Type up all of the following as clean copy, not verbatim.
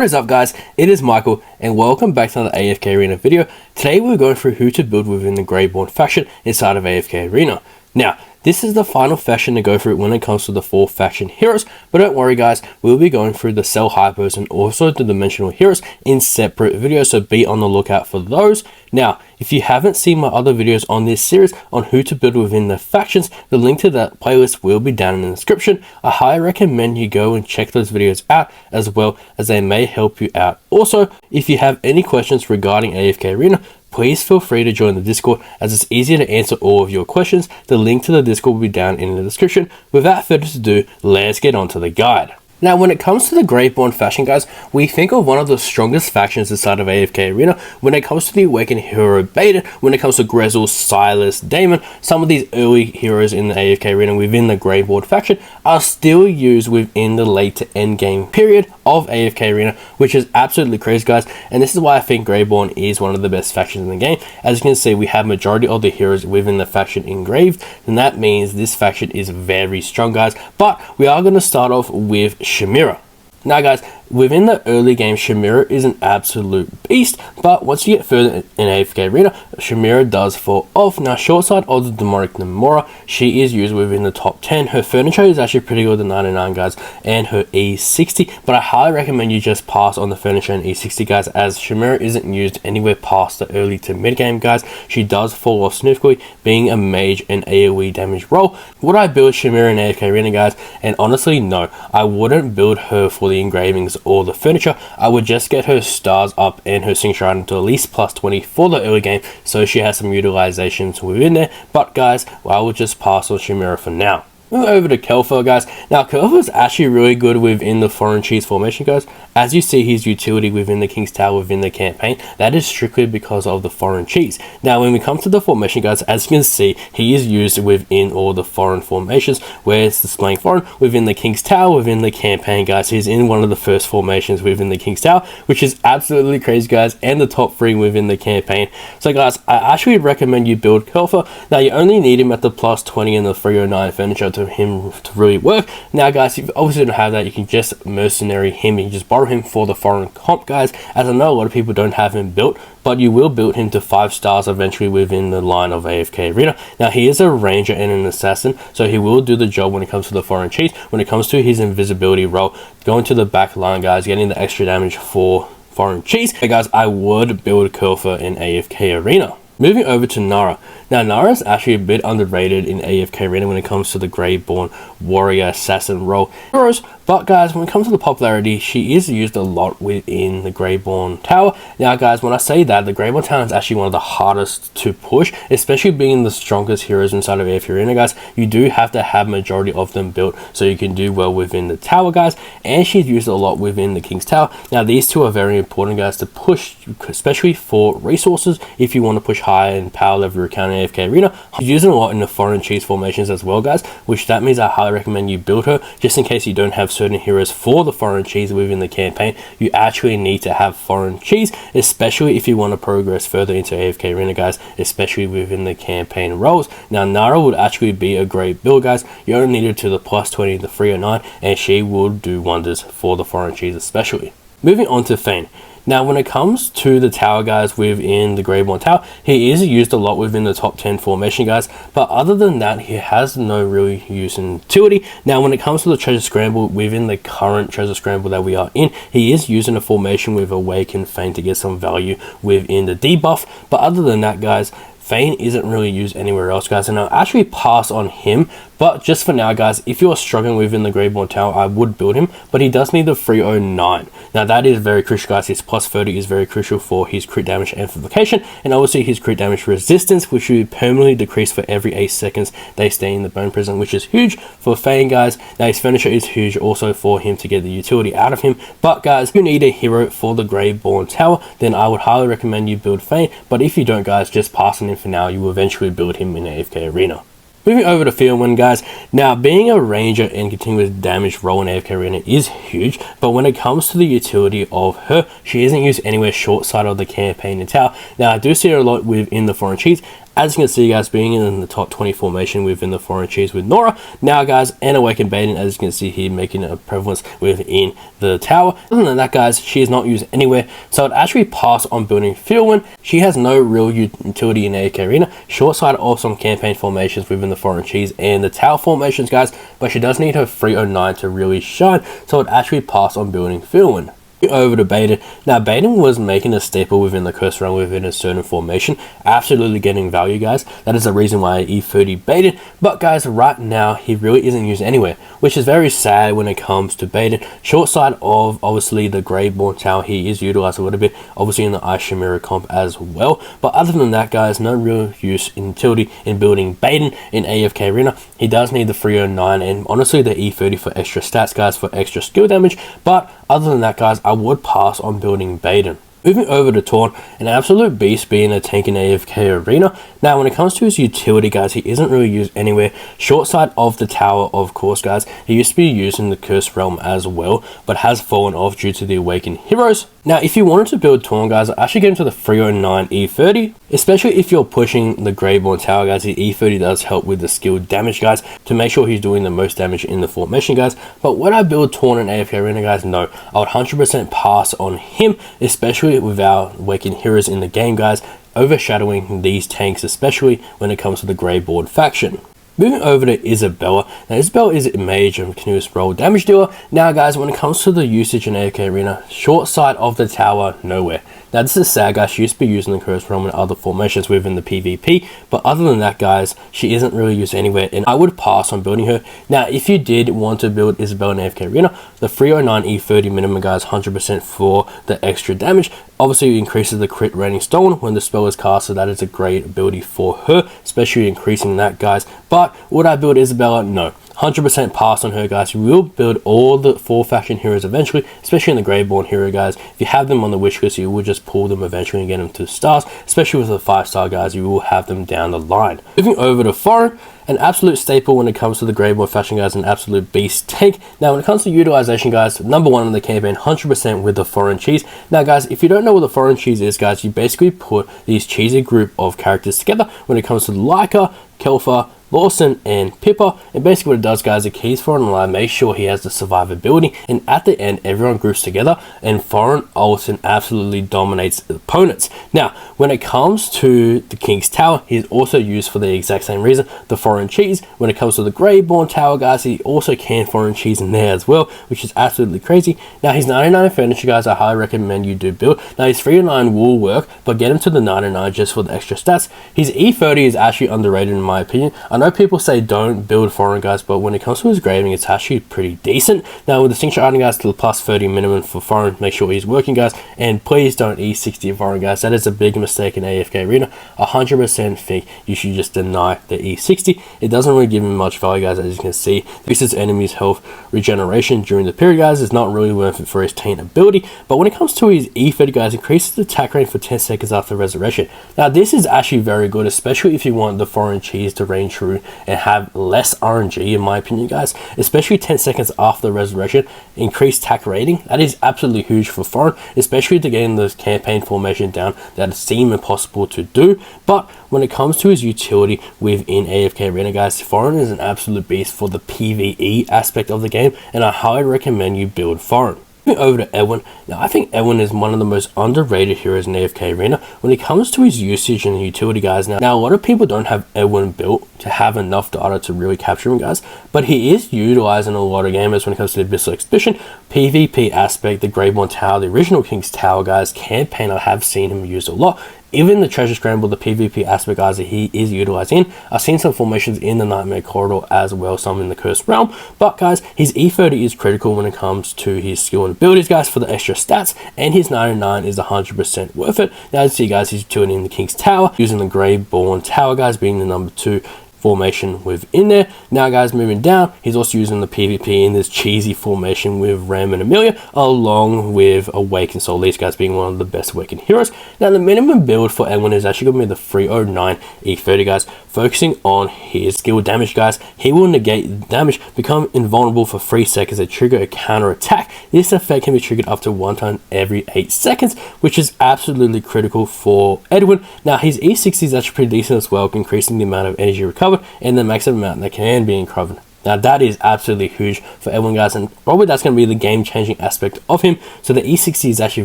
What is up guys, it is Michael and welcome back to another AFK Arena video. Today we're going through who to build within the Graveborn faction inside of AFK Arena. Now, this is the final faction to go through when it comes to the 4 faction heroes, but don't worry guys, we'll be going through the cell hypos and also the dimensional heroes in separate videos, so be on the lookout for those. Now, if you haven't seen my other videos on this series on who to build within the factions, the link to that playlist will be down in the description. I highly recommend you go and check those videos out, as well as they may help you out. Also, if you have any questions regarding AFK Arena, please feel free to join the Discord, as it's easier to answer all of your questions. The link to the Discord will be down in the description. Without further ado, let's get on to the guide. Now, when it comes to the Graveborn faction, guys, we think of one of the strongest factions inside of AFK Arena when it comes to the Awakened hero Baden, when it comes to Grezhul, Silas, Daimon. Some of these early heroes in the AFK Arena within the Graveborn faction are still used within the late to end game period of AFK Arena, which is absolutely crazy, guys. And this is why I think Graveborn is one of the best factions in the game. As you can see, we have majority of the heroes within the faction engraved, and that means this faction is very strong, guys. But we are going to start off with Shemira. Now guys, within the early game, Shemira is an absolute beast, but once you get further in AFK Arena, Shemira does fall off. Now, short side of the demonic Nara, she is used within the top 10. Her furniture is actually pretty good, the 99 guys, and her E60, but I highly recommend you just pass on the furniture and E60 guys, as Shemira isn't used anywhere past the early to mid game guys. She does fall off significantly, being a mage and AoE damage role. Would I build Shemira in AFK Arena guys? And honestly, no, I wouldn't build her for the engravings or the furniture. I would just get her stars up and her signature item to at least plus 20 for the early game, so she has some utilizations within there. But guys, I would just pass on Shemira for now. Moving over to Kelthur guys. Now, Kelthur is actually really good within the foreign cheese formation guys. As you see his utility within the King's Tower within the campaign, that is strictly because of the foreign cheese. Now, when we come to the formation guys, as you can see, he is used within all the foreign formations, where it's displaying foreign within the King's Tower within the campaign guys. He's in one of the first formations within the King's Tower, which is absolutely crazy guys, and the top 3 within the campaign. So guys, I actually recommend you build Kelthur. Now, you only need him at the plus 20 and the 309 furniture to him to really work. Now guys, if you obviously don't have that, you can just mercenary him. You can just borrow him for the foreign comp guys, as I know a lot of people don't have him built, but you will build him to 5 stars eventually within the line of AFK Arena. Now, he is a ranger and an assassin, so he will do the job when it comes to the foreign cheese. When it comes to his invisibility role, going to the back line guys, getting the extra damage for foreign cheese, hey guys, I would build Kelthur in AFK Arena. Moving over to Nara. Now, Nara is actually a bit underrated in AFK Arena when it comes to the Graveborn warrior assassin role heroes, but guys, when it comes to the popularity, she is used a lot within the Graveborn Tower. Now guys, when I say that, the Graveborn Tower is actually one of the hardest to push, especially being the strongest heroes inside of AFK Arena guys. You do have to have majority of them built so you can do well within the tower guys, and she's used a lot within the King's Tower. Now, these two are very important guys to push, especially for resources if you want to push higher in power level your account in AFK Arena. She's used a lot in the foreign cheese formations as well guys, which that means I highly recommend you build her, just in case you don't have certain heroes for the foreign cheese within the campaign. You actually need to have foreign cheese, especially if you want to progress further into AFK Arena guys, especially within the campaign roles. Now, Nara would actually be a great build guys. You only need her to the plus 20 to 309, and she will do wonders for the foreign cheese especially. Moving on to Fane. Now, when it comes to the tower guys within the Graveborn Tower, he is used a lot within the top 10 formation guys, but other than that, he has no really use and utility. Now, when it comes to the treasure scramble within the current treasure scramble that we are in, he is using a formation with Awakened Fane to get some value within the debuff, but other than that guys, Fane isn't really used anywhere else guys, and I'll actually pass on him. But just for now guys, if you are struggling within the Graveborn Tower, I would build him, but he does need the 309. Now, that is very crucial guys. His plus 30 is very crucial for his crit damage amplification, and obviously his crit damage resistance, which will permanently decrease for every 8 seconds they stay in the bone prison, which is huge for Fane guys. Now, his furniture is huge also for him to get the utility out of him. But guys, if you need a hero for the Graveborn Tower, then I would highly recommend you build Fane. But if you don't guys, just pass on him for now. You will eventually build him in AFK Arena. Moving over to Theowyn guys. Now, being a ranger and continuous damage role in AFK Arena is huge, but when it comes to the utility of her, she isn't used anywhere short side of the campaign in tower. Now, I do see her a lot within the foreign cheese, As you can see, guys, being in the top 20 formation within the foreign cheese with Nara. Now, guys, and Awaken Baden, as you can see here, making a prevalence within the tower. Other than that, guys, she is not used anywhere, so I'd actually pass on building Theowyn. She has no real utility in AFK Arena, short side of some campaign formations within the foreign cheese and the tower formations, guys, but she does need her 309 to really shine, so I'd actually pass on building Theowyn. Over to Baden. Now, Baden was making a staple within the curse realm within a certain formation, absolutely getting value, guys. That is the reason why I E30 Baden, but guys, right now he really isn't used anywhere, which is very sad when it comes to Baden. Short side of obviously the Graveborn tower, he is utilized a little bit, obviously in the Shemira comp as well, but other than that, guys, no real use in utility in building Baden in AFK Arena. He does need the 309 and honestly the E30 for extra stats, guys, for extra skill damage, but other than that, guys, I would pass on building Baden. Moving over to Torne, an absolute beast being a tank in AFK Arena. Now, when it comes to his utility, guys, he isn't really used anywhere. Short side of the tower, of course, guys. He used to be used in the Cursed Realm as well, but has fallen off due to the Awakened Heroes. Now, if you wanted to build Torne, guys, actually get into the 309 E30, especially if you're pushing the Graveborn tower, guys. The E30 does help with the skill damage, guys, to make sure he's doing the most damage in the formation, guys. But would I build Torne in AFK Arena, guys? No. I would 100% pass on him, especially with our Awakened Heroes in the game, guys, overshadowing these tanks, especially when it comes to the Graveborn faction. Moving over to Isabella. Now, Isabella is a mage and continuous roll damage dealer. Now, guys, when it comes to the usage in AFK Arena, short side of the tower, nowhere. Now, this is sad, guys. She used to be used in the Cursed Realm and other formations within the PvP, but other than that, guys, she isn't really used anywhere, and I would pass on building her. Now, if you did want to build Isabella in AFK Arena, the 309 E30 minimum, guys, 100% for the extra damage. Obviously, it increases the crit rating stolen when the spell is cast, so that is a great ability for her, especially increasing that, guys. But would I build Isabella? No. 100% pass on her, guys. You will build all the 4 faction heroes eventually, especially in the Graveborn hero, guys. If you have them on the wish list, you will just pull them eventually and get them to stars, especially with the 5-star, guys. You will have them down the line. Moving over to Thoran, an absolute staple when it comes to the Graveborn faction, guys, an absolute beast tank. Now, when it comes to utilization, guys, number 1 in the campaign, 100% with the foreign cheese. Now, guys, if you don't know what the foreign cheese is, guys, you basically put these cheesy group of characters together when it comes to Leica, Kelthur, Lawson, and Pippa, and basically what it does, guys, it keys Thoran alive, make sure he has the survivability, and at the end everyone groups together and Thoran Olsen absolutely dominates the opponents. Now, when it comes to the King's Tower, he's also used for the exact same reason, the foreign cheese. When it comes to the Graveborn Tower, guys, he also can foreign cheese in there as well, which is absolutely crazy. Now, his 99 furniture, guys, I highly recommend you do build. Now, his 309 will work, but get him to the 99 just for the extra stats. His E30 is actually underrated in my opinion. I know people say don't build Thoran, guys, but when it comes to his graving, it's actually pretty decent. Now, with the Distinction item, guys, to the plus 30 minimum for Thoran, make sure he's working, guys, and please don't E60 Thoran, guys. That is a big mistake in AFK Arena. 100% think you should just deny the E60. It doesn't really give him much value, guys, as you can see. This is enemy's health regeneration during the period, guys. It's not really worth it for his taint ability, but when it comes to his E30, guys, increases the attack rate for 10 seconds after resurrection. Now, this is actually very good, especially if you want the foreign cheese to reign true and have less RNG, in my opinion, guys, especially 10 seconds after the resurrection. Increased attack rating, that is absolutely huge for Thoran, especially to getting the campaign formation down that seem impossible to do. But when it comes to his utility within AFK Arena, guys, Thoran is an absolute beast for the PvE aspect of the game, and I highly recommend you build Thoran. Moving over to Edwin. Now, I think Edwin is one of the most underrated heroes in AFK Arena when it comes to his usage and utility, guys. Now, a lot of people don't have Edwin built to have enough data to really capture him, guys, but he is utilized in a lot of gamers when it comes to the Abyssal Expedition, PvP aspect, the Graveborn Tower, the original King's Tower, guys, campaign. I have seen him used a lot. Even the Treasure Scramble, the PvP aspect, guys, that he is utilized in. I've seen some formations in the Nightmare Corridor as well, some in the Cursed Realm. But, guys, his E30 is critical when it comes to his skill and abilities, guys, for the extra stats. And his 99 is 100% worth it. Now, as you see, guys, he's utility in the King's Tower, using the Graveborn Tower, guys, being the number 2 formation within there. Now guys, moving down, he's also using the PvP in this cheesy formation with Ram and Amelia, along with Awakened Soul, these guys being one of the best Awakened heroes. Now the minimum build for Edwin is actually going to be the 309 E30 guys, focusing on his skill damage guys. He will negate damage, become invulnerable for 3 seconds and trigger a counter attack. This effect can be triggered up to 1 time every 8 seconds, which is absolutely critical for Edwin. Now his E60 is actually pretty decent as well, increasing the amount of energy recovered and the maximum amount that can be recovered. Now that is absolutely huge for Edwin guys, and probably that's going to be the game changing aspect of him. So the E60 is actually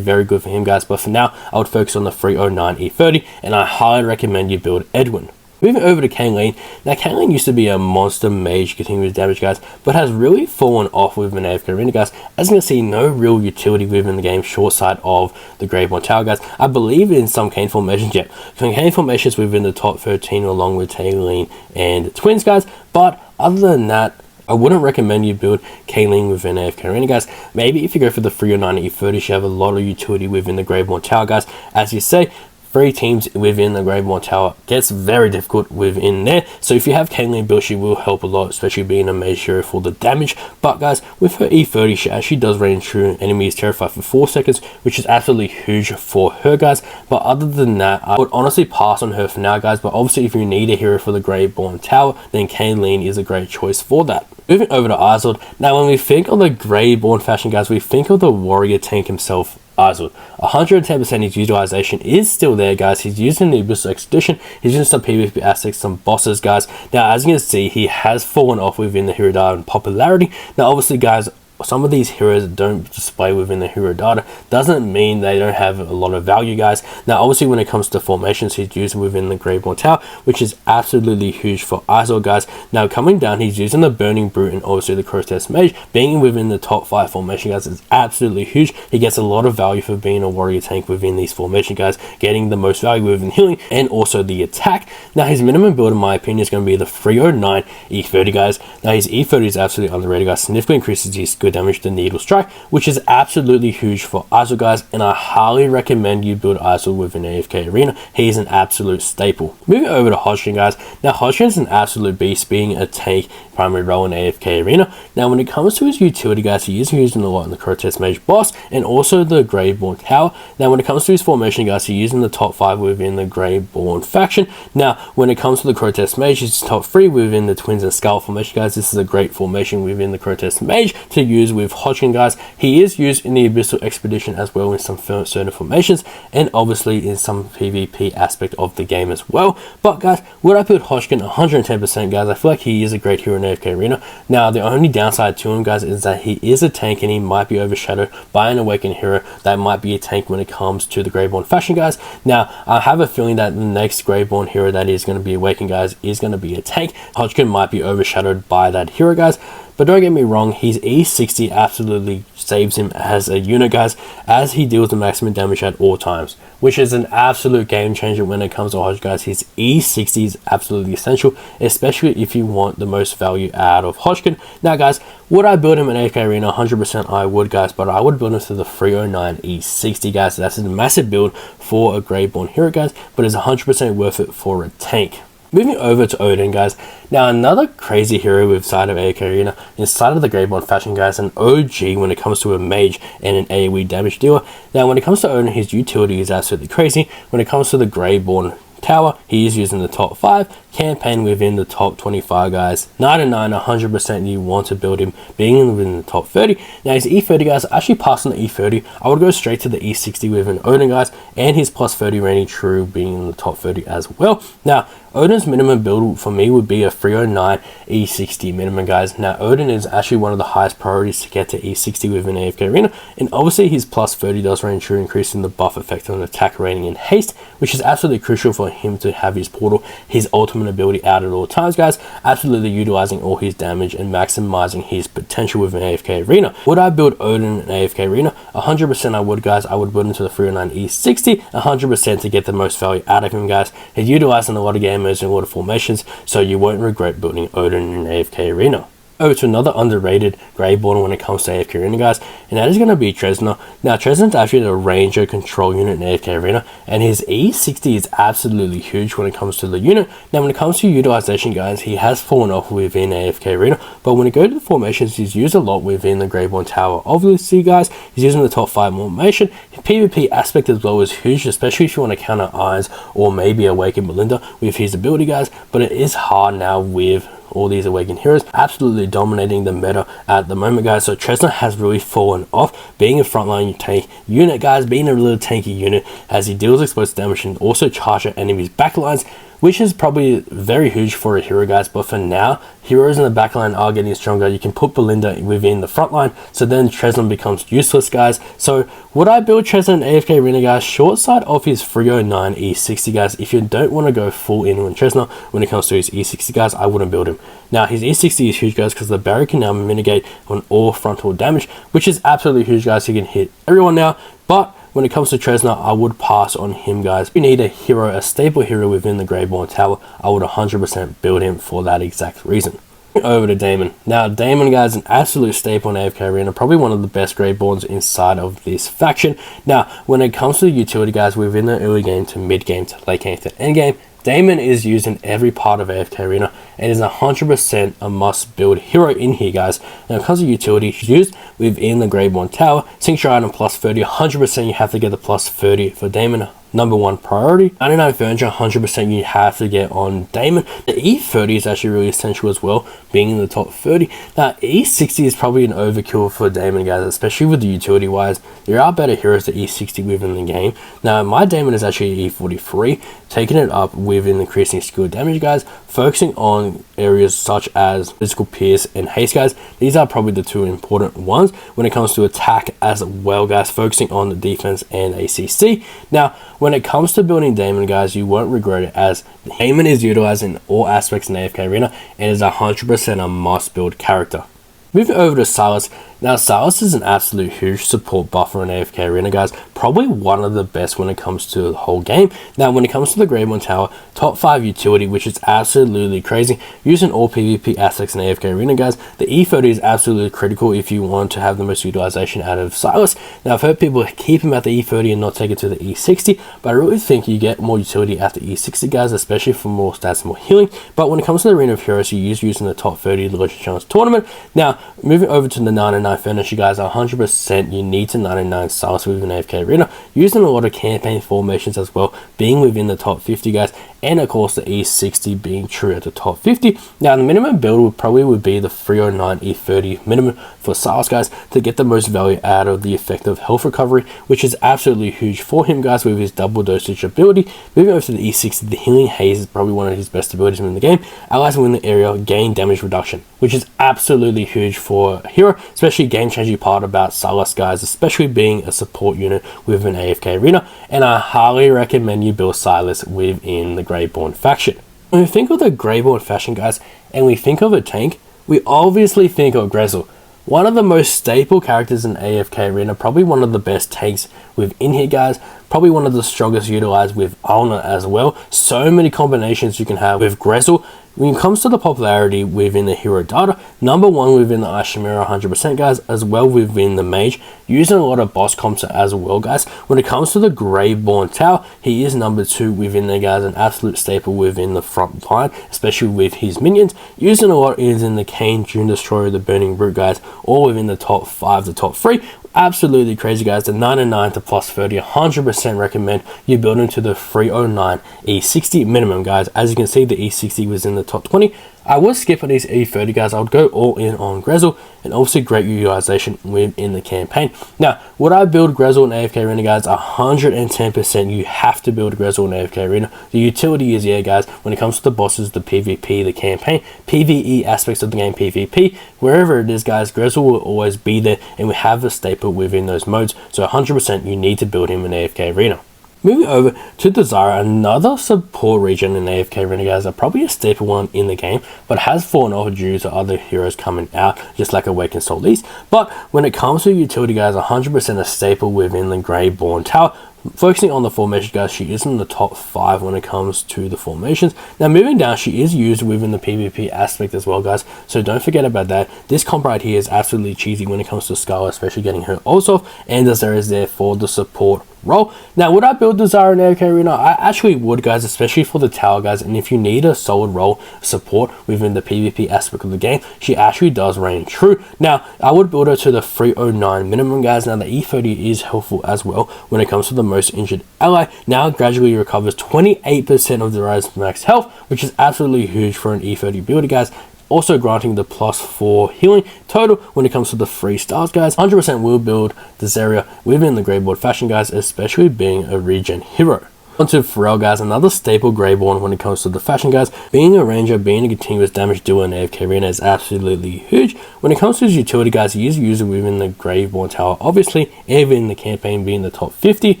very good for him guys, but for now I would focus on the 309 E30, and I highly recommend you build Edwin. Moving over to Kalene. Now Kalene used to be a monster mage continuous damage guys, but has really fallen off within AFK Arena guys, as you can see no real utility within the game short side of the Graveborn Tower guys. I believe in some Kane formations, yeah, some Kane formations within the top 13 along with Kalene and Twins guys, but other than that I wouldn't recommend you build Kalene within AFK Arena guys. Maybe if you go for the 309 E30, you have a lot of utility within the Graveborn Tower guys. As you say, 3 teams within the Graveborn Tower gets very difficult within there. So if you have Kalene built, she will help a lot, especially being a mage hero for the damage. But guys, with her E30, she actually does range true enemies terrified for 4 seconds, which is absolutely huge for her guys. But other than that, I would honestly pass on her for now guys. But obviously if you need a hero for the Graveborn Tower, then Kalene is a great choice for that. Moving over to Izold. Now when we think of the Graveborn fashion guys, we think of the warrior tank himself, Izold. 110% his utilization is still there guys. He's using the Abyssal Expedition, he's using some PvP aspects, some bosses guys. Now as you can see, he has fallen off within the hero data in popularity. Now obviously guys, some of these heroes don't display within the hero data doesn't mean they don't have a lot of value guys. Now obviously when it comes to formations, he's using within the Graveborn Tower, which is absolutely huge for Izold guys. Now coming down, he's using the Burning Brute and also the Crow's Mage. Being within the top 5 formation guys is absolutely huge. He gets a lot of value for being a warrior tank within these formation guys, getting the most value within healing and also the attack. Now his minimum build in my opinion is going to be the 309 E30 guys. Now his E30 is absolutely underrated guys, significantly increases his good damage to Needle Strike, which is absolutely huge for Izold guys, and I highly recommend you build Izold within AFK Arena. He's an absolute staple. Moving over to Hodgkin guys. Now Hodgkin is an absolute beast, being a tank primary role in AFK Arena. Now when it comes to his utility guys, he is using a lot in the Crow's Mage boss and also the Graveborn Tower. Now when it comes to his formation guys, he's using the top 5 within the Graveborn faction. Now when it comes to the Crow's Mage, he's top 3 within the Twins and Skull formation guys. This is a great formation within the Crow's Mage to use with Hodgkin guys. He is used in the Abyssal Expedition as well in some certain formations, and obviously in some PvP aspect of the game as well. But guys, would I put Hodgkin 110% guys? I feel like he is a great hero in AFK Arena. Now the only downside to him guys is that he is a tank and he might be overshadowed by an Awakened hero that might be a tank when it comes to the Graveborn fashion guys. Now I have a feeling that the next Graveborn hero that is going to be Awakened guys is going to be a tank. Hodgkin might be overshadowed by that hero guys. But don't get me wrong, his E60 absolutely saves him as a unit guys, as he deals the maximum damage at all times, which is an absolute game changer when it comes to Hodgkin guys. His E60 is absolutely essential, especially if you want the most value out of Hodgkin. Now guys, would I build him in AFK Arena? 100% I would guys, but I would build him to the 309 E60 guys. That's a massive build for a Graveborn hero guys, but it's 100% worth it for a tank. Moving over to Oden guys. Now another crazy hero with side of AFK Arena inside of the Graveborn fashion guys, an OG when it comes to a mage and an AoE damage dealer. Now when it comes to Oden, his utility is absolutely crazy. When it comes to the Graveborn Tower, he is using the top 5, campaign within the top 25 guys. 99, 100% you want to build him being within the top 30. Now his E30 guys, actually passing the E30, I would go straight to the E60 within Oden guys, and his plus 30 reigning true being in the top 30 as well. Now Oden's minimum build for me would be a 309 E60 minimum guys. Now Oden is actually one of the highest priorities to get to E60 within AFK Arena, and obviously his plus 30 does reign true, increasing the buff effect on attack rating and haste, which is absolutely crucial for him to have his portal, his ultimate ability out at all times guys, absolutely utilizing all his damage and maximizing his potential within AFK Arena. Would I build Oden in AFK Arena? 100% I would guys. I would build into the 309 E60 100% to get the most value out of him guys. He's utilizing a lot of game modes and a lot of formations, so you won't regret building Oden in AFK Arena. Over to another underrated Graveborn when it comes to AFK Arena, guys, and that is going to be Treznor. Now, Tresnor's actually the ranger control unit in AFK Arena, and his E60 is absolutely huge when it comes to the unit. Now, when it comes to utilization, guys, he has fallen off within AFK Arena, but when it goes to the formations, he's used a lot within the Graveborn Tower. Obviously, guys, he's using the top 5 formation. His PvP aspect as well is huge, especially if you want to counter Eyes or maybe Awaken Belinda with his ability, guys, but it is hard now with all these awakened heroes absolutely dominating the meta at the moment, guys. So Treznor has really fallen off being a frontline tank unit, guys, being a little tanky unit as he deals explosive damage and also charge at enemies backlines, which is probably very huge for a hero, guys. But for now, heroes in the backline are getting stronger. You can put Belinda within the front line, so then Treznor becomes useless, guys. So would I build Treznor in AFK Arena, guys? Short side of his 309 E60, guys. If you don't want to go full in on Treznor when it comes to his E60, guys, I wouldn't build him. Now, his E60 is huge, guys, because the barrier can now mitigate on all frontal damage, which is absolutely huge, guys. He can hit everyone now, but when it comes to Treznor, I would pass on him, guys. If you need a hero, a staple hero within the Graveborn Tower, I would 100% build him for that exact reason. Over to Daimon. Now, Daimon, guys, an absolute staple in AFK Arena, probably one of the best Graveborns inside of this faction. Now, when it comes to the utility, guys, within the early game to mid game to late game to end game, Daimon is used in every part of AFK Arena and is 100% a must build hero in here, guys. Now, because of utility, he's used within the Graveborn Tower. Signature item plus 30, 100% you have to get the plus 30 for Daimon. #1 priority. 99 furniture, 100% you have to get on Daimon. The E30 is actually really essential as well, being in the top 30. Now, E60 is probably an overkill for Daimon, guys, especially with the utility wise. There are better heroes to E60 within the game. Now, my Daimon is actually E43, taking it up within increasing skill damage, guys, focusing on areas such as physical pierce and haste, guys. These are probably the two important ones when it comes to attack as well, guys, focusing on the defense and ACC. Now, when it comes to building Daimon, guys, you won't regret it, as Daimon is utilized in all aspects in AFK Arena and is 100% a must build character. Moving over to Silas. Now, Silas is an absolute huge support buffer in AFK Arena, guys. Probably one of the best when it comes to the whole game. Now, when it comes to the Graveborn Tower, top 5 utility, which is absolutely crazy. Using all PvP aspects in AFK Arena, guys. The E30 is absolutely critical if you want to have the most utilization out of Silas. Now, I've heard people keep him at the E30 and not take it to the E60, but I really think you get more utility after E60, guys, especially for more stats and more healing. But when it comes to the Arena of Heroes, you use using the top 30 Legend Challenge Tournament. Now, moving over to the 99 finish, you guys, 100% you need to 99 Silas within AFK Arena, using a lot of campaign formations as well, being within the top 50, guys, and of course the E60 being true at the top 50. Now, the minimum build would be the 309 E30 minimum for Silas, guys, to get the most value out of the effective health recovery, which is absolutely huge for him, guys, with his double dosage ability. Moving over to the E60, the Healing Haze is probably one of his best abilities in the game. Allies within the area gain damage reduction, which is absolutely huge for a hero, especially game changing part about Silas, guys, especially being a support unit within AFK Arena, and I highly recommend you build Silas within the Graveborn faction. When we think of the Graveborn faction, guys, and we think of a tank, we obviously think of Grezhul. One of the most staple characters in AFK Arena, probably one of the best tanks within here, guys. Probably one of the strongest utilized with Ulna as well. So many combinations you can have with Grezhul. When it comes to the popularity within the hero data, #1 within the Shemira 100%, guys, as well within the mage, using a lot of boss comps as well, guys. When it comes to the Graveborn Tower, he is #2 within there, guys, an absolute staple within the front line, especially with his minions. Using a lot is in the Kane, June Destroyer, the Burning Brute, guys, all within the top 5, the top 3. Absolutely crazy, guys. The 99 to plus 30, 100% recommend you build into the 309 E60 minimum, guys. As you can see, the E60 was in the top 20. I would skip on these E30, guys. I would go all in on Grezhul, and obviously great utilization within the campaign. Now, would I build Grezhul in AFK Arena, guys? 110% you have to build Grezhul in AFK Arena. The utility is, yeah, guys, when it comes to the bosses, the PvP, the campaign, PvE aspects of the game, PvP, wherever it is, guys, Grezhul will always be there, and we have a staple within those modes. So 100% you need to build him in AFK Arena. Moving over to Desira, another support region in AFK Arena, guys, are probably a staple one in the game, but has fallen off due to other heroes coming out, just like Awakened Soul East. But when it comes to utility, guys, 100% a staple within the Graveborn Tower. focusing on the formation, guys, she is in the top 5 when it comes to the formations. Now, moving down, she is used within the PvP aspect as well, guys, so don't forget about that. This comp right here is absolutely cheesy when it comes to Scarlet, especially getting her ult off, and Desira is there for the support role. Now, would I build Desira in AFK Arena? I actually would, guys, especially for the tower, guys, and if you need a solid role support within the PvP aspect of the game, she actually does reign true. Now, I would build her to the 309 minimum, guys. Now, the E30 is helpful as well when it comes to the most injured ally. Now, gradually recovers 28% of Desira's max health, which is absolutely huge for an E30 builder, guys. Also granting the +4 healing total when it comes to the 3 stars, guys. 100% will build Desira within the Graveborn fashion, guys, especially being a regen hero. Onto Ferael, guys, another staple Graveborn when it comes to the fashion, guys. Being a ranger, being a continuous damage dealer in AFK Arena is absolutely huge. When it comes to his utility, guys, he is used within the Graveborn tower, obviously, even in the campaign being the top 50.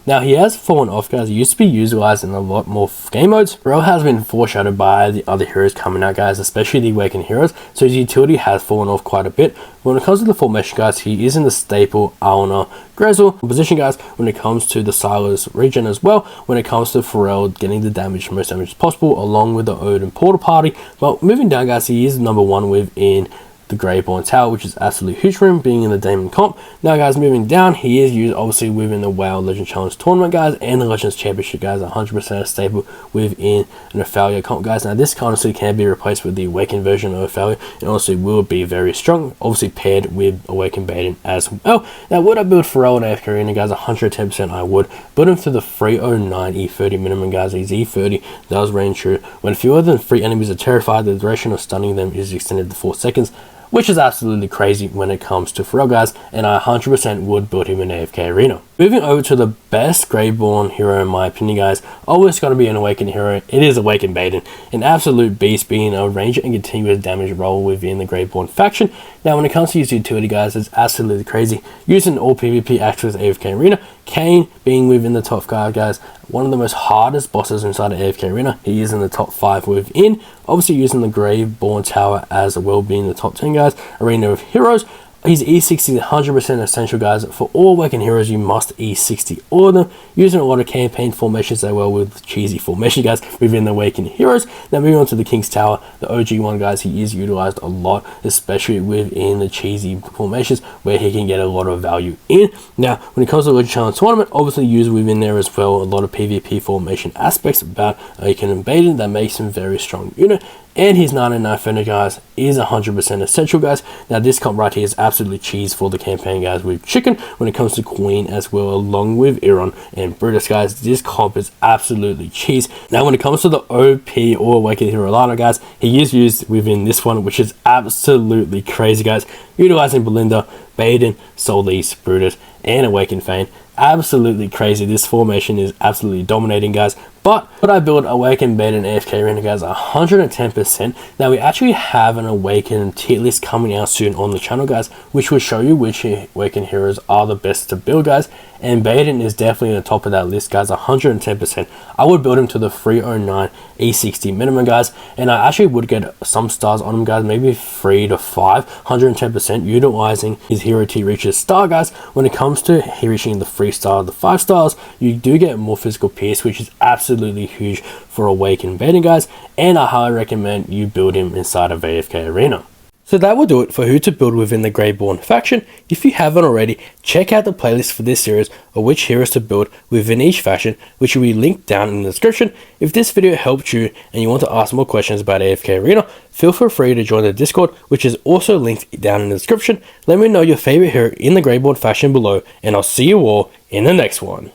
Now, he has fallen off, guys. He used to be utilized in a lot more game modes. Ferael has been foreshadowed by the other heroes coming out, guys, especially the Awakened heroes, so his utility has fallen off quite a bit. When it comes to the formation, guys, he is in the staple Alna Grezhul position, guys. When it comes to the Silas region as well, when it comes to Ferael getting the most damage possible, along with the Oden Portal Party. But moving down, guys, he is number 1 within the Graveborn tower, which is absolutely huge for him, being in the Daimon comp. Now, guys, moving down, he is used obviously within the WoW Legend Challenge tournament, guys, and the Legends Championship, guys. 100% a staple within an Ophalia comp, guys. Now, this honestly can be replaced with the Awakened version of Ophalia, and honestly will be very strong, obviously paired with Awakened Baden as well. Now, would I build Ferael in AFK Arena, guys? 110% I would. Build him to the 309 E30 minimum, guys. His E30 does reign true. When fewer than 3 enemies are terrified, the duration of stunning them is extended to 4 seconds, which is absolutely crazy when it comes to Ferael, guys, and I 100% would build him in AFK Arena. Moving over to the best Graveborn hero in my opinion, guys, always going to be an Awakened hero. It is Awakened Baden, an absolute beast, being a ranger and continuous damage role within the Graveborn faction. Now, when it comes to his utility, guys, it's absolutely crazy. Using all PvP actions AFK Arena, Kane being within the top 5, guys, one of the most hardest bosses inside of AFK Arena. He is in the top 5 within. Obviously using the Graveborn tower as well, being the top 10, guys. Arena of Heroes. His E60 is 100% essential, guys. For all Awakened heroes, you must E60 all of them. Using a lot of campaign formations as well with cheesy formation, guys, within the Awakened heroes. Now, moving on to the King's Tower, the OG one, guys, he is utilized a lot, especially within the cheesy formations where he can get a lot of value in. Now, when it comes to the Legend Challenge Tournament, obviously used within there as well, a lot of PvP formation aspects about Awakened Baden that makes him very strong unit. And his 99 Fender, guys, is 100% essential, guys. Now, this comp right here is absolutely cheese for the campaign, guys, with Chicken when it comes to Queen as well, along with Iron and Brutus, guys. This comp is absolutely cheese. Now, when it comes to the OP or Awakened Hero Lana, guys, he is used within this one, which is absolutely crazy, guys. Utilizing Belinda, Baden, Solis, Brutus, and Awakened Fane. Absolutely crazy. This formation is absolutely dominating, guys. But would I build Awakened Baden AFK Arena, guys? 110%. Now, we actually have an Awakened tier list coming out soon on the channel, guys, which will show you which Awakened heroes are the best to build, guys. And Baden is definitely on the top of that list, guys. 110%. I would build him to the 309 E60 minimum, guys. And I actually would get some stars on him, guys. Maybe 3 to 5. 110% utilizing his hero tier reaches star, guys. When it comes to reaching the 3 star, the 5 stars, you do get more physical pierce, which is absolutely huge for Awakened Baden, guys. And I highly recommend you build him inside of AFK Arena. So that will do it for who to build within the Graveborn faction. If you haven't already, check out the playlist for this series of which heroes to build within each faction, which will be linked down in the description. If this video helped you and you want to ask more questions about AFK Arena, feel free to join the Discord, which is also linked down in the description. Let me know your favorite hero in the Graveborn faction below, and I'll see you all in the next one.